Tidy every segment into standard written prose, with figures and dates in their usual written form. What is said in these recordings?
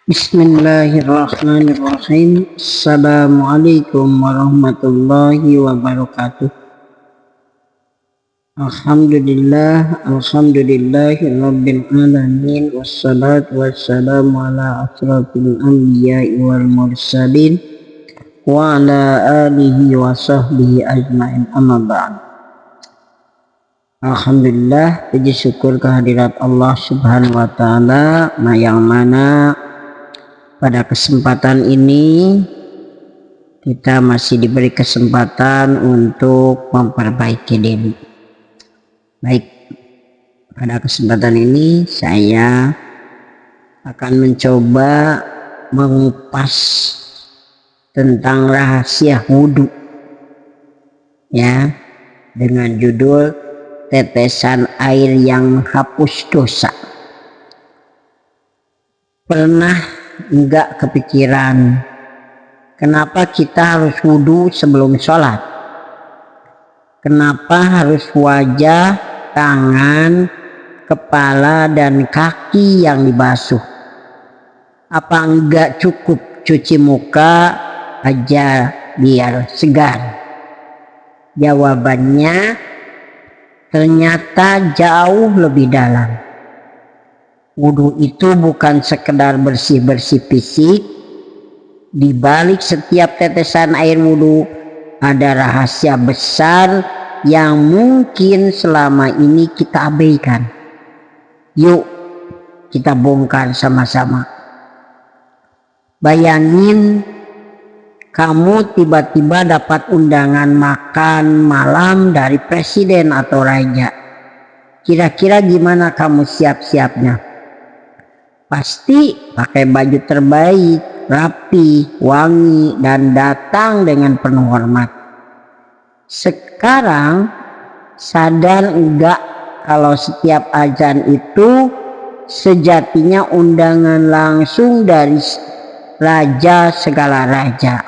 Bismillahirrahmanirrahim. Assalamualaikum warahmatullahi wabarakatuh. Alhamdulillahi rabbil alamin. Wassalatu wassalamu ala asrafil anbiya'i wal mursalin wa ala alihi wa sahbihi ajma'in, amma ba'd. Alhamdulillah, puji syukur kehadirat Allah subhanahu wa ta'ala, yang mana pada kesempatan ini kita masih diberi kesempatan untuk memperbaiki diri. Baik, pada kesempatan ini saya akan mencoba mengupas tentang rahasia wudhu, ya, dengan judul tetesan air yang menghapus dosa. Pernah enggak kepikiran kenapa kita harus wudhu sebelum sholat? Kenapa harus wajah, tangan, kepala, dan kaki yang dibasuh? Apa enggak cukup cuci muka aja biar segar? Jawabannya ternyata jauh lebih dalam. Wudhu itu bukan sekedar bersih-bersih fisik. Di balik setiap tetesan air wudhu ada rahasia besar yang mungkin selama ini kita abaikan. Yuk kita bongkar sama-sama. Bayangin kamu tiba-tiba dapat undangan makan malam dari presiden atau raja. Kira-kira gimana kamu siap-siapnya? Pasti pakai baju terbaik, rapi, wangi, dan datang dengan penuh hormat. Sekarang sadar enggak kalau setiap azan itu sejatinya undangan langsung dari raja segala raja,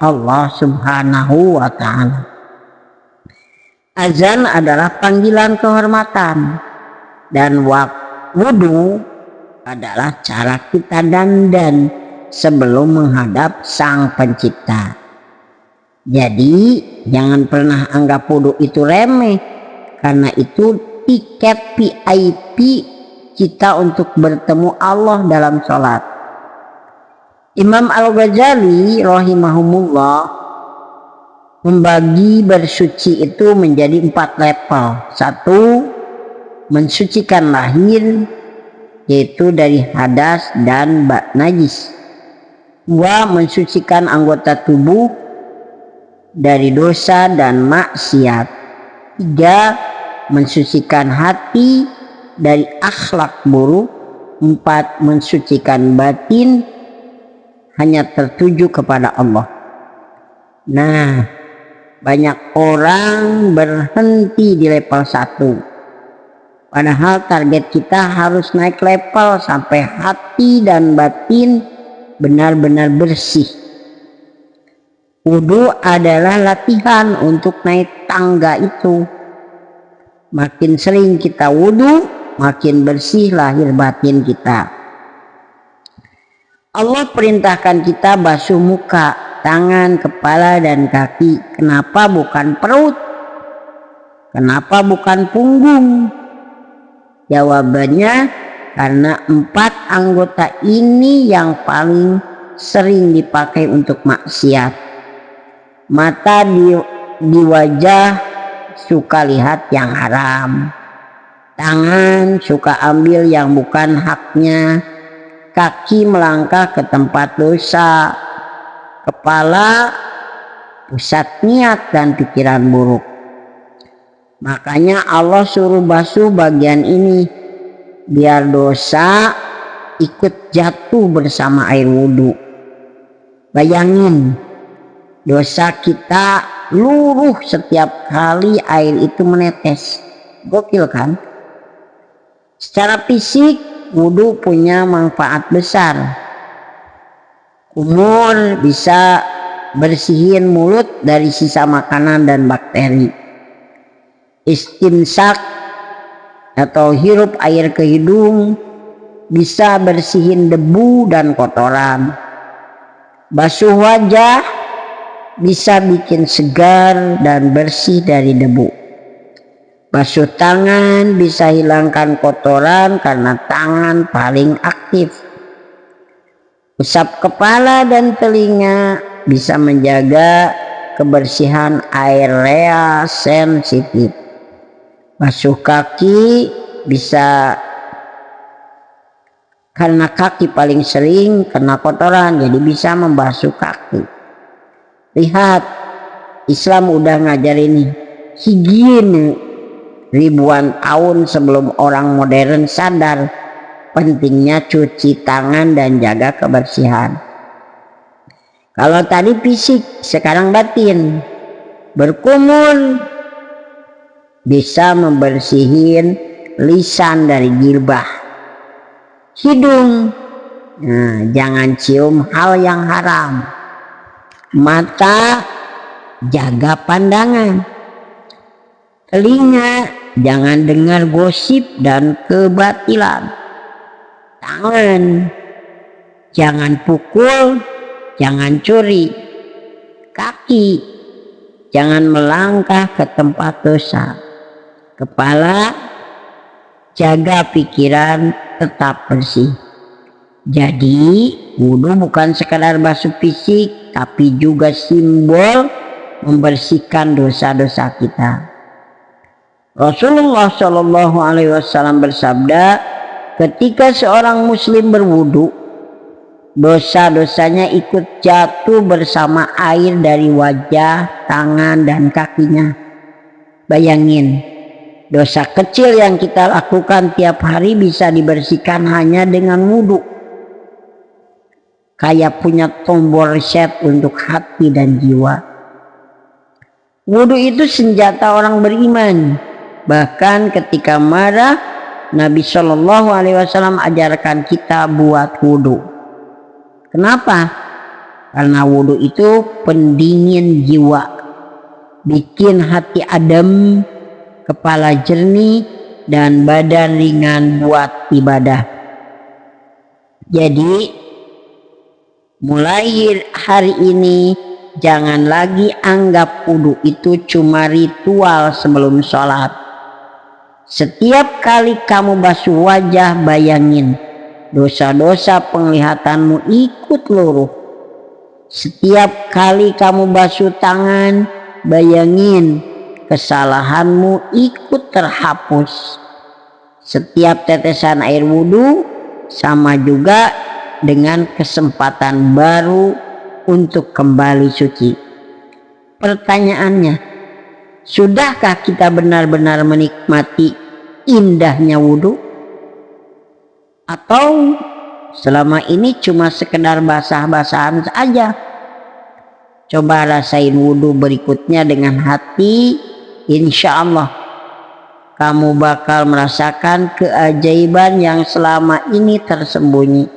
Allah subhanahu wa ta'ala. Azan adalah panggilan kehormatan, dan wudhu adalah cara kita dandan sebelum menghadap sang pencipta. Jadi jangan pernah anggap wudhu itu remeh, karena itu tiket VIP kita untuk bertemu Allah dalam sholat. Imam Al-Ghazali rahimahumullah membagi bersuci itu menjadi 4 level. 1. Mensucikan lahir, yaitu dari hadas dan najis. 2. Mensucikan anggota tubuh dari dosa dan maksiat. 3. Mensucikan hati dari akhlak buruk. 4. Mensucikan batin hanya tertuju kepada Allah. Nah, banyak orang berhenti di level 1. Padahal target kita harus naik level sampai hati dan batin benar-benar bersih. Wudhu adalah latihan untuk naik tangga itu. Makin sering kita wudhu, makin bersih lahir batin kita. Allah perintahkan kita basuh muka, tangan, kepala, dan kaki. Kenapa bukan perut? Kenapa bukan punggung? Jawabannya karena 4 anggota ini yang paling sering dipakai untuk maksiat. Mata di wajah suka lihat yang haram. Tangan suka ambil yang bukan haknya. Kaki melangkah ke tempat dosa. Kepala pusat niat dan pikiran buruk. Makanya Allah suruh basuh bagian ini biar dosa ikut jatuh bersama air wudhu. Bayangin, dosa kita luruh setiap kali air itu menetes. Gokil kan? Secara fisik wudhu punya manfaat besar. Kumur bisa bersihin mulut dari sisa makanan dan bakteri. Istimsak atau hirup air ke hidung bisa bersihin debu dan kotoran. Basuh wajah bisa bikin segar dan bersih dari debu. Basuh tangan bisa hilangkan kotoran karena tangan paling aktif. Usap kepala dan telinga bisa menjaga kebersihan area sensitif. Basuh kaki bisa karena kaki paling sering kena kotoran, jadi bisa membasuh kaki. Lihat, Islam udah ngajarin higienis ribuan tahun sebelum orang modern sadar pentingnya cuci tangan dan jaga kebersihan. Kalau tadi fisik, sekarang batin. Berkumur bisa membersihin lisan dari gibah. Hidung, jangan cium hal yang haram. Mata, jaga pandangan. Telinga, jangan dengar gosip dan kebatilan. Tangan, jangan pukul, jangan curi. Kaki, jangan melangkah ke tempat dosa. Kepala, jaga pikiran tetap bersih. Jadi wudhu bukan sekadar basuh fisik, tapi juga simbol membersihkan dosa-dosa kita. Rasulullah Shallallahu Alaihi Wasallam bersabda, ketika seorang muslim berwudhu, dosa-dosanya ikut jatuh bersama air dari wajah, tangan, dan kakinya. Bayangin, dosa kecil yang kita lakukan tiap hari bisa dibersihkan hanya dengan wudhu. Kayak punya tombol reset untuk hati dan jiwa. Wudhu itu senjata orang beriman. Bahkan ketika marah, Nabi Shallallahu Alaihi Wasallam ajarkan kita buat wudhu. Kenapa? Karena wudhu itu pendingin jiwa, bikin hati adem, kepala jernih, dan badan ringan buat ibadah. Jadi mulai hari ini jangan lagi anggap wudhu itu cuma ritual sebelum sholat. Setiap kali kamu basuh wajah, bayangin dosa-dosa penglihatanmu ikut luruh. Setiap kali kamu basuh tangan, bayangin kesalahanmu ikut terhapus. Setiap tetesan air wudhu sama juga dengan kesempatan baru untuk kembali suci. Pertanyaannya, sudahkah kita benar-benar menikmati indahnya wudhu? Atau selama ini cuma sekedar basah-basahan saja? Coba rasain wudhu berikutnya dengan hati. Insya Allah kamu bakal merasakan keajaiban yang selama ini tersembunyi.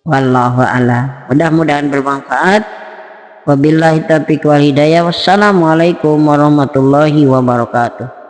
Wallahu a'lam. Mudah-mudahan bermanfaat. Wabillahi taufiq wal hidayah. Wassalamualaikum warahmatullahi wabarakatuh.